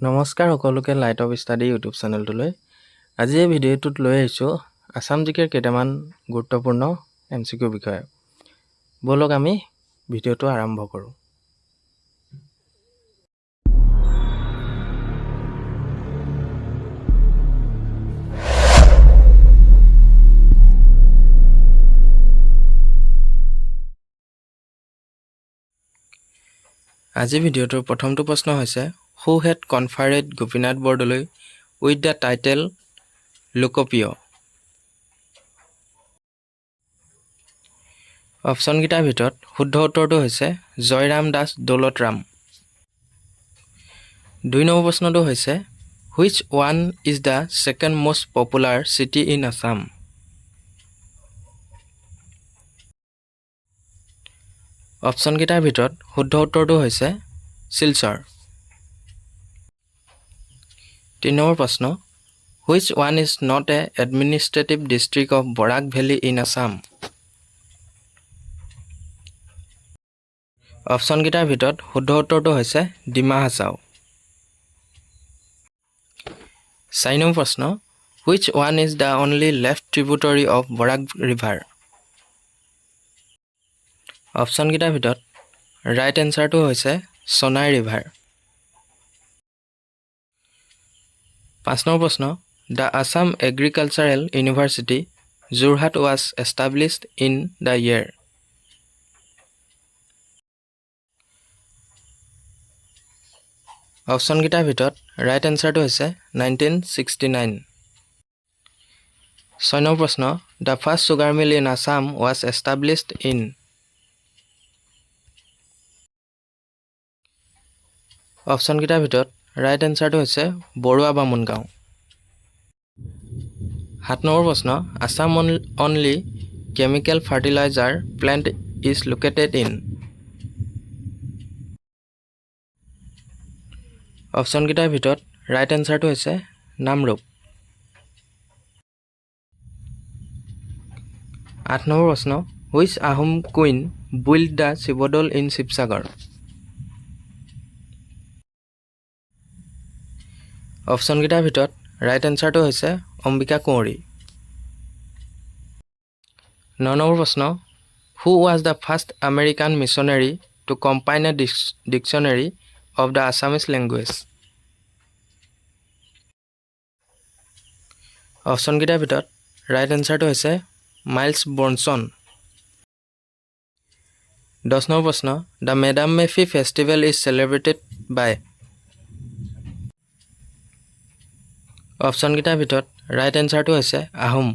নমস্কাৰ সকলোকে light off study YouTube চেনেলটোলৈ আজি এই ভিডিঅ'টোত লৈ আহিছোঁ আসাম জিকেৰ কেইটামান গুৰুত্বপূৰ্ণ MCQ বিষয় বলক আমি ভিডিঅ'টো আৰম্ভ কৰোঁ আজি ভিডিঅ'টোৰ প্ৰথমটো প্ৰশ্ন হৈছে Who had conferred Gopinath Bordoloi with the title Lokopio? Option কেইটাৰ ভিতৰত শুদ্ধ উত্তৰটো হৈছে জয়ৰাম দাস দৌলতৰাম ২ নম্বৰ প্ৰশ্নটো হৈছে Which one is the second most popular city in Assam? Option কেইটাৰ ভিতৰত শুদ্ধ উত্তৰটো হৈছে শিলচৰ ৩ নম্বৰ প্ৰশ্ন Which one is not a administrative district of Barak Valley in Assam? Option কেইটাৰ ভিতৰত শুদ্ধ উত্তৰটো হৈছে ডিমা হাছাও ৪ নম্বৰ প্ৰশ্ন Which one is the only left tributary of Barak River? Option কেইটাৰ ভিতৰত ৰাইট এনসাৰটো হৈছে সোনাই ৰিভাৰ ৫ নম্বৰ প্ৰশ্ন The Assam Agricultural University, Jorhat was established in the year. Option কেইটাৰ ভিতৰত ৰাইট এনসাৰটো হৈছে 1969 ৬ নম্বৰ প্ৰশ্ন The first sugar mill in Assam was established in. Option কেইটাৰ ভিতৰত ৰাইট এনসাৰটো হৈছে বৰুৱা বামুণগাঁও ৭ নম্বৰ প্ৰশ্ন Assam only chemical fertilizer plant is located in. Option কেইটাৰ ভিতৰত ৰাইট এনসাৰটো হৈছে নামৰূপ ৮ নম্বৰ প্ৰশ্ন Which Ahom queen built the Shivadol in Shivsagar? Option কেইটাৰ ভিতৰত ৰাইট এনসাৰটো হৈছে অম্বিকা কুঁৱৰী ৯ নম্বৰ প্ৰশ্ন Who was the first American missionary to compile a dictionary of the Assamese language? Option কেইটাৰ ভিতৰত ৰাইট এনসাৰটো হৈছে মাইলছ বৰ্নছন ১০ নম্বৰ প্ৰশ্ন The Madam Mefi festival is celebrated by. Option কেইটাৰ ভিতৰত ৰাইট এনসাৰটো হৈছে আহোম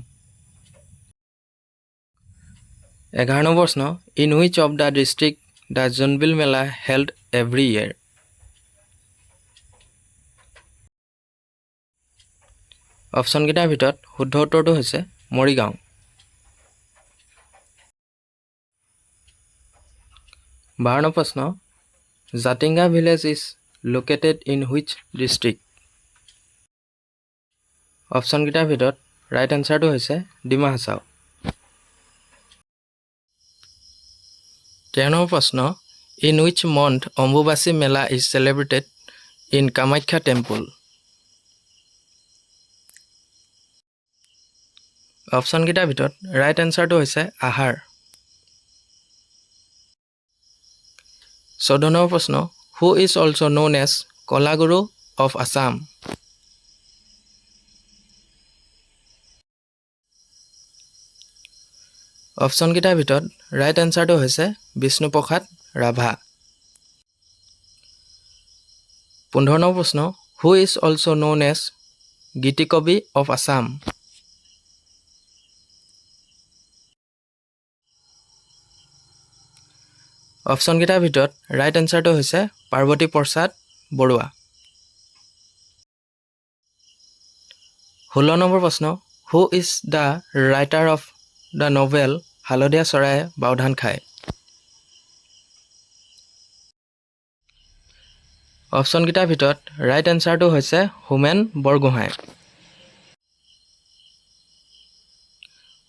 ১১ নম্বৰ প্ৰশ্ন In which of the district the Jhunbil Mela held every year? Option কেইটাৰ ভিতৰত শুদ্ধ উত্তৰটো হৈছে মৰিগাঁও ১২ নম্বৰ প্ৰশ্ন Jatinga village is located in which district? Option কেইটাৰ ভিতৰত ৰাইট এনসাৰটো হৈছে ডিমা হাছাও ১৩ নম্বৰ প্ৰশ্ন In which month Ambubasi Mela is celebrated in Kamakhya Temple? Option কেইটাৰ ভিতৰত ৰাইট এনসাৰটো হৈছে আহাৰ ১৪ নম্বৰ প্ৰশ্ন Who is also known as Kolaguru of Assam? Option কেইটাৰ ভিতৰত ৰাইট এনসাৰটো হৈছে বিষ্ণুপ্ৰসাদ ৰাভা ১৫ নম্বৰ প্ৰশ্ন Who is also known as Gitikobi of Assam? Option কেইটাৰ ভিতৰত ৰাইট এনসাৰটো হৈছে পাৰ্বতী প্ৰসাদ বৰুৱা ১৬ নম্বৰ প্ৰশ্ন Who is the writer of the novel হালধীয়া চৰায়ে বাওধান খায়? অপশ্যন কেইটাৰ ভিতৰত ৰাইট এনসাৰটো হৈছে হোমেন বৰগোহাঁই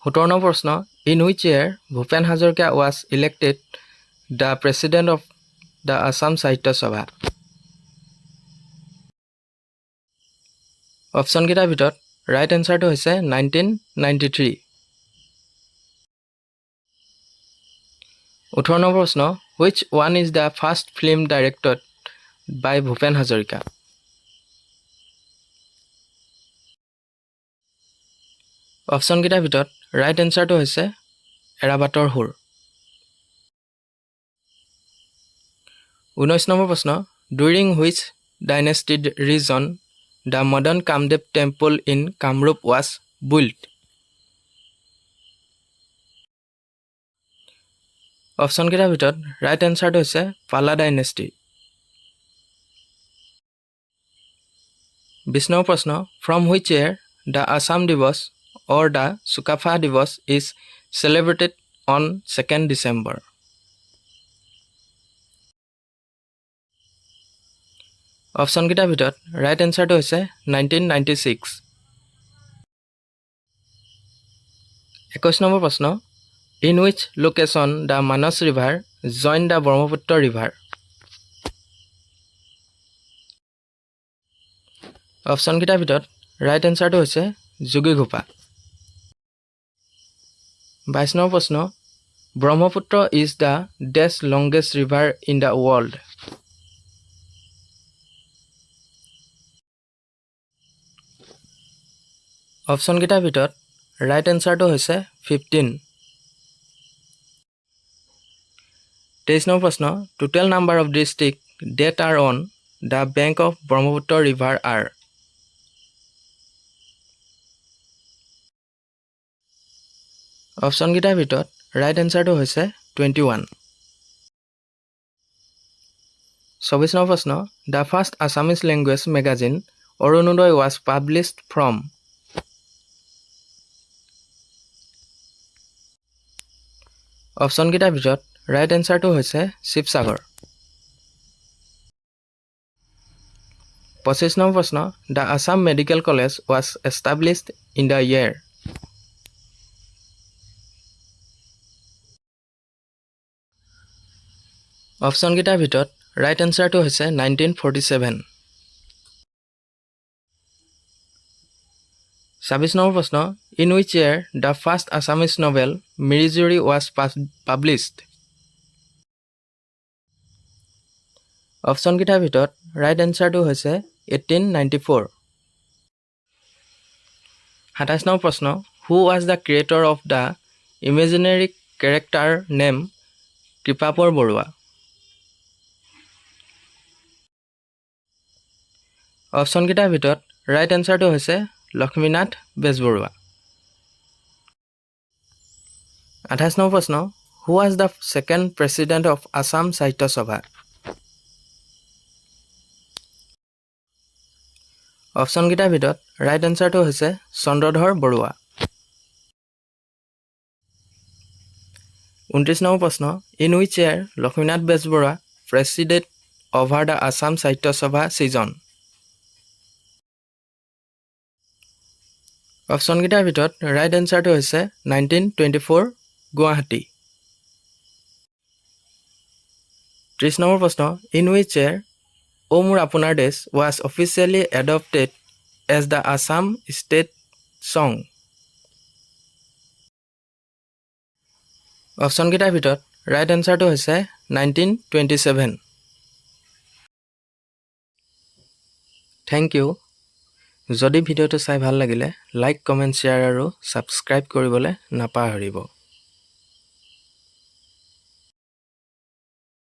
১৭ নম্বৰ প্ৰশ্ন In which year Bhupen Hazarika was elected the president of the Assam Sahitya Sabha? Option কেইটাৰ ভিতৰত ৰাইট এনসাৰটো হৈছে 1993 18 নম্বৰ প্ৰশ্ন which one is the first film directed by Bhupen Hazarika option কেইটাৰ ভিতৰত ৰাইট এনসাৰটো হৈছে এৰাবাটৰ হুৰ 19 নম্বৰ প্ৰশ্ন during which dynasty region the modern Kamdev temple in Kamrup was built option কেইটাৰ ভিতৰত ৰাইট এনসাৰটো হৈছে পালা ডাইনেষ্টি 20 নম্বৰ প্ৰশ্ন from which year the Assam Divas or the Sukafa Divas is celebrated on 2nd December option কেইটাৰ ভিতৰত right এনসাৰটো হৈছে 1996 21 নম্বৰ প্ৰশ্ন in which location the Manas river join the Brahmaputra river option কেইটাৰ ভিতৰত right এনসাৰটো হৈছে যোগীঘোপা 22 নম্বৰ প্ৰশ্ন Brahmaputra is the dash longest river in the world option কেইটাৰ ভিতৰত ৰাইট এনসাৰটো হৈছে 15 23 নম্বৰ প্ৰশ্ন total number of districts that are on the bank of Brahmaputra river are option কেইটাৰ ভিতৰত ৰাইট এনসাৰটো হৈছে 21 24 নম্বৰ প্ৰশ্ন the first Assamese language magazine Arunodoy was published from option কেইটাৰ ভিতৰত ৰাইট এনসাৰটো হৈছে শিৱসাগৰ 25 নম্বৰ প্ৰশ্ন the Assam Medical College was established in the year option কেইটাৰ ভিতৰত ৰাইট এনসাৰটো হৈছে 1947 26 নম্বৰ প্ৰশ্ন in which year the first Assamese novel Mirijuri was published option কেইটাৰ ভিতৰত ৰাইট এনসাৰটো হৈছে 1894 27 নম্বৰ প্ৰশ্ন who was the creator of the imaginary character name Kripabar Barua option কেইটাৰ ভিতৰত ৰাইট এনসাৰটো হৈছে লক্ষ্মীনাথ বেজবৰুৱা 28 নম্বৰ প্ৰশ্ন who was the second president of Assam Sahitya Sabha option কেইটাৰ ভিতৰত ৰাইট এনসাৰটো হৈছে চন্দ্ৰধৰ বৰুৱা 29 নম্বৰ প্ৰশ্ন in which year Lakshminath Bezbaruah presided over the Assam Sahitya Sabha season option কেইটাৰ ভিতৰত ৰাইট এনসাৰটো হৈছে 1924 গুৱাহাটী 30 নম্বৰ প্ৰশ্ন in which year O Mor Apunar Desh was officially adopted as the Assam state song option কেইটাৰ ভিতৰত ৰাইট এনসাৰটো হৈছে 1927 থেংক ইউ যদি ভিডিঅ'টো চাই ভাল লাগিলে লাইক কমেণ্ট শ্বেয়াৰ আৰু ছাবস্ক্ৰাইব কৰিবলৈ নাপাহৰিব